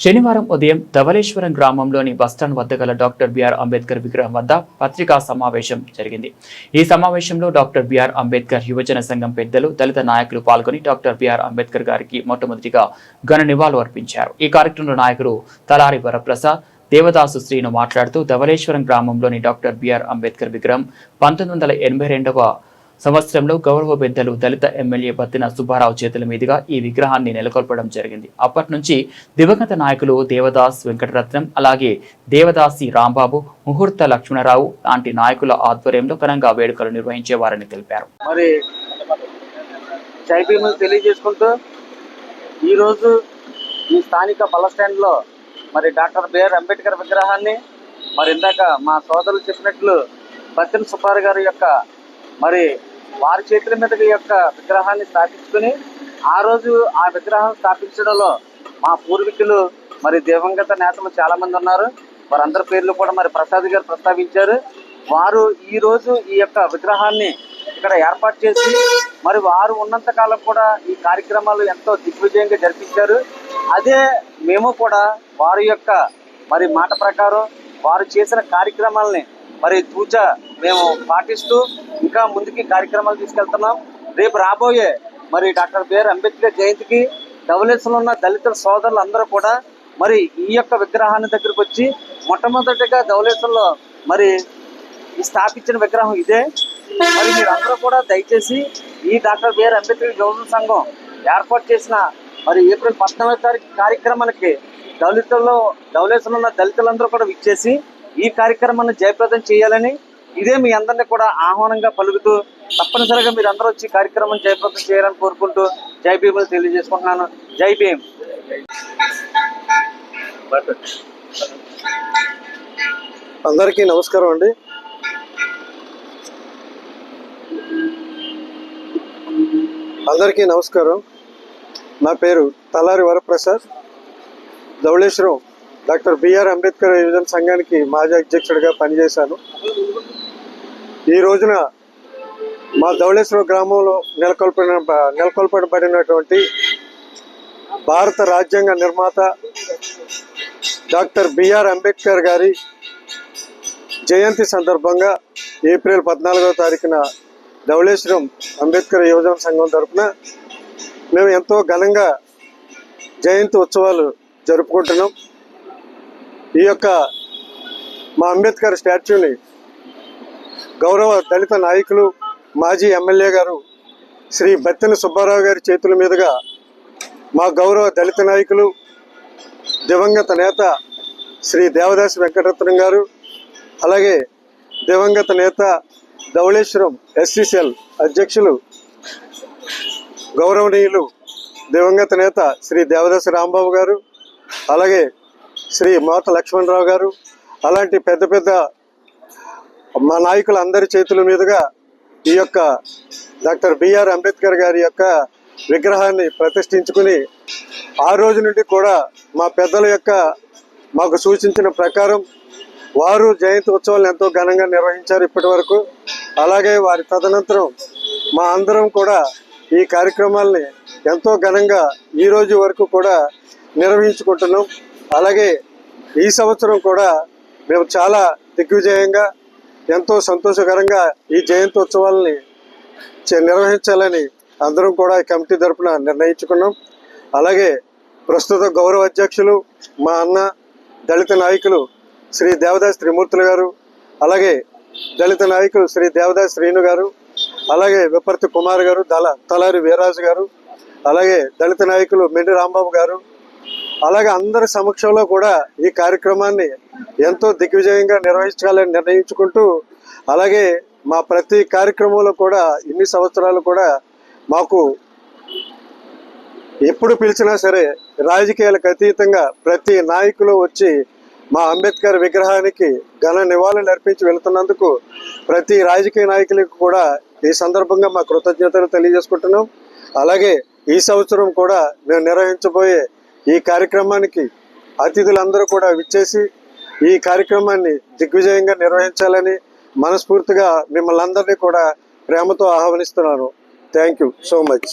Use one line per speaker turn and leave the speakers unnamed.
శనివారం ఉదయం ధవళేశ్వరం గ్రామంలోని బస్టాండ్ వద్ద గల డాక్టర్ బిఆర్ అంబేద్కర్ విగ్రహం వద్ద పత్రికా సమావేశం జరిగింది. ఈ సమావేశంలో డాక్టర్ బిఆర్ అంబేద్కర్ యువజన సంఘం పెద్దలు, దళిత నాయకులు పాల్గొని డాక్టర్ బిఆర్ అంబేద్కర్ గారికి మొట్టమొదటిగా ఘన నివాళులు అర్పించారు. ఈ కార్యక్రమంలో నాయకులు తలారి వరప్రసాద్, దేవదాసు శ్రీను మాట్లాడుతూ ధవళేశ్వరం గ్రామంలోని డాక్టర్ బిఆర్ అంబేద్కర్ విగ్రహం 1982వ సంవత్సరంలో గౌరవ పెద్దలు దళిత ఎమ్మెల్యే బత్తిన సుబ్బారావు చేతుల మీదుగా ఈ విగ్రహాన్ని నెలకొల్పడం జరిగింది. అప్పటి నుంచి దివంగత నాయకులు దేవదాస్ వెంకటరత్నం, అలాగే దేవదాసి రాంబాబు, ముహూర్త లక్ష్మణరావు లాంటి నాయకుల ఆధ్వర్యంలో ఘనంగా వేడుకలు నిర్వహించేవారని తెలిపారు.
మరి తెలియజేసుకుంటూ ఈరోజు ఈ స్థానిక బస్ స్టాండ్ లో మరి డాక్టర్ బిఆర్ అంబేద్కర్ విగ్రహాన్ని మరి ఇందాక మా సోదరులు చెప్పినట్లు బత్తిన సుబ్బారావు గారి యొక్క మరి వారి చేతుల మీద యొక్క విగ్రహాన్ని స్థాపించుకుని ఆ రోజు ఆ విగ్రహం స్థాపించడంలో మా పూర్వీకులు మరి దివంగత నేతలు చాలా మంది ఉన్నారు. వారందరి పేర్లు కూడా మరి ప్రసాద్ గారు ప్రస్తావించారు. వారు ఈ రోజు ఈ యొక్క విగ్రహాన్ని ఇక్కడ ఏర్పాటు చేసి మరి వారు ఉన్నంత కాలం కూడా ఈ కార్యక్రమాలు ఎంతో దిగ్విజయంగా జరిపించారు. అదే మేము కూడా వారి యొక్క మరి మాట ప్రకారం వారు చేసిన కార్యక్రమాలని మరి తూచా మేము పాటిస్తూ ఇంకా ముందుకి కార్యక్రమాలు తీసుకెళ్తున్నాం. రేపు రాబోయే మరి డాక్టర్ బిఆర్ అంబేద్కర్ జయంతికి ధవళేశ్వరంలో ఉన్న దళిత సోదరులు అందరూ కూడా మరి ఈ యొక్క విగ్రహాన్ని దగ్గరకు వచ్చి మొట్టమొదటిగా ధవళేశ్వరంలో మరి స్థాపించిన విగ్రహం ఇదే. మరి మీరందరూ కూడా దయచేసి ఈ డాక్టర్ బిఆర్ అంబేద్కర్ యువజన సంఘం ఏర్పాటు చేసిన మరి ఏప్రిల్ 14వ తారీఖు కార్యక్రమానికి ధవళేశ్వరంలో ఉన్న దళితులందరూ కూడా విచ్చేసి ఈ కార్యక్రమాన్ని జయప్రదం చేయాలని ఇదే మీ అందరినీ కూడా ఆహ్వానంగా పలుకుతూ తప్పనిసరిగా మీరు అందరూ వచ్చి కార్యక్రమం జయప్రదం చేయాలని కోరుకుంటూ జై భీమ్ తెలియజేసుకుంటున్నాను. జై భీమ్.
అందరికీ నమస్కారం అండి. అందరికీ నమస్కారం. నా పేరు తలారి వరప్రసాద్. ధవళేశ్వరం డాక్టర్ బిఆర్ అంబేద్కర్ యువజన సంఘానికి మాజీ అధ్యక్షుడిగా పనిచేశాను. ఈ రోజున మా ధవళేశ్వరం గ్రామంలో నెలకొల్పబడినటువంటి భారత రాజ్యాంగ నిర్మాత డాక్టర్ బిఆర్ అంబేద్కర్ గారి జయంతి సందర్భంగా ఏప్రిల్ 14వ తారీఖున ధవళేశ్వరం అంబేద్కర్ యువజన సంఘం తరఫున మేము ఎంతో ఘనంగా జయంతి ఉత్సవాలు జరుపుకుంటున్నాం. ఈ యొక్క మా అంబేద్కర్ స్టాచ్యూని గౌరవ దళిత నాయకులు, మాజీ ఎమ్మెల్యే గారు శ్రీ బత్తిన సుబ్బారావు గారి చేతుల మీదుగా మా గౌరవ దళిత నాయకులు, దివంగత నేత శ్రీ దేవదాసి వెంకటరత్నం గారు, అలాగే దివంగత నేత ధవళేశ్వరం ఎస్సీసీఎల్ అధ్యక్షులు గౌరవనీయులు దివంగత నేత శ్రీ దేవదాసి రాంబాబు గారు, అలాగే శ్రీ ముహూర్త లక్ష్మణరావు గారు, అలాంటి పెద్ద పెద్ద మా నాయకులందరి చేతుల మీదుగా ఈ యొక్క డాక్టర్ బిఆర్ అంబేద్కర్ గారి యొక్క విగ్రహాన్ని ప్రతిష్ఠించుకుని ఆ రోజు నుండి కూడా మా పెద్దల యొక్క మాకు సూచించిన ప్రకారం వారు జయంతి ఉత్సవాలను ఎంతో ఘనంగా నిర్వహించారు ఇప్పటి వరకు. అలాగే వారి తదనంతరం మా అందరం కూడా ఈ కార్యక్రమాల్ని ఎంతో ఘనంగా ఈ రోజు వరకు కూడా నిర్వహించుకుంటున్నాం. అలాగే ఈ సంవత్సరం కూడా మేము చాలా దిగ్విజయంగా ఎంతో సంతోషకరంగా ఈ జయంతి ఉత్సవాలని నిర్వహించాలని అందరం కూడా ఈ కమిటీ తరఫున నిర్ణయించుకున్నాం. అలాగే ప్రస్తుత గౌరవ అధ్యక్షులు మా అన్న దళిత నాయకులు శ్రీ దేవదాస్ త్రిమూర్తులు గారు, అలాగే దళిత నాయకులు శ్రీ దేవదాస్ శ్రీను గారు, అలాగే విపర్తి కుమార్ గారు, తలారి వీర్రాజు గారు, అలాగే దళిత నాయకులు మెండి రాంబాబు గారు, అలాగే అందరి సమక్షంలో కూడా ఈ కార్యక్రమాన్ని ఎంతో దిగ్విజయంగా నిర్వహించాలని నిర్ణయించుకుంటూ, అలాగే మా ప్రతి కార్యక్రమంలో కూడా ఇన్ని సంవత్సరాలు కూడా మాకు ఎప్పుడు పిలిచినా సరే రాజకీయాలకు అతీతంగా ప్రతి నాయకులు వచ్చి మా అంబేద్కర్ విగ్రహానికి ఘన నివాళులు అర్పించి వెళుతున్నందుకు ప్రతి రాజకీయ నాయకులకు కూడా ఈ సందర్భంగా మా కృతజ్ఞతలు తెలియజేసుకుంటున్నాం. అలాగే ఈ సంవత్సరం కూడా మేము నిర్వహించబోయే ఈ కార్యక్రమానికి అతిథులందరూ కూడా విచ్చేసి ఈ కార్యక్రమాన్ని దిగ్విజయంగా నిర్వహించాలని మనస్ఫూర్తిగా మిమ్మల్ని అందరినీ కూడా ప్రేమతో ఆహ్వానిస్తున్నాను. Thank you so much.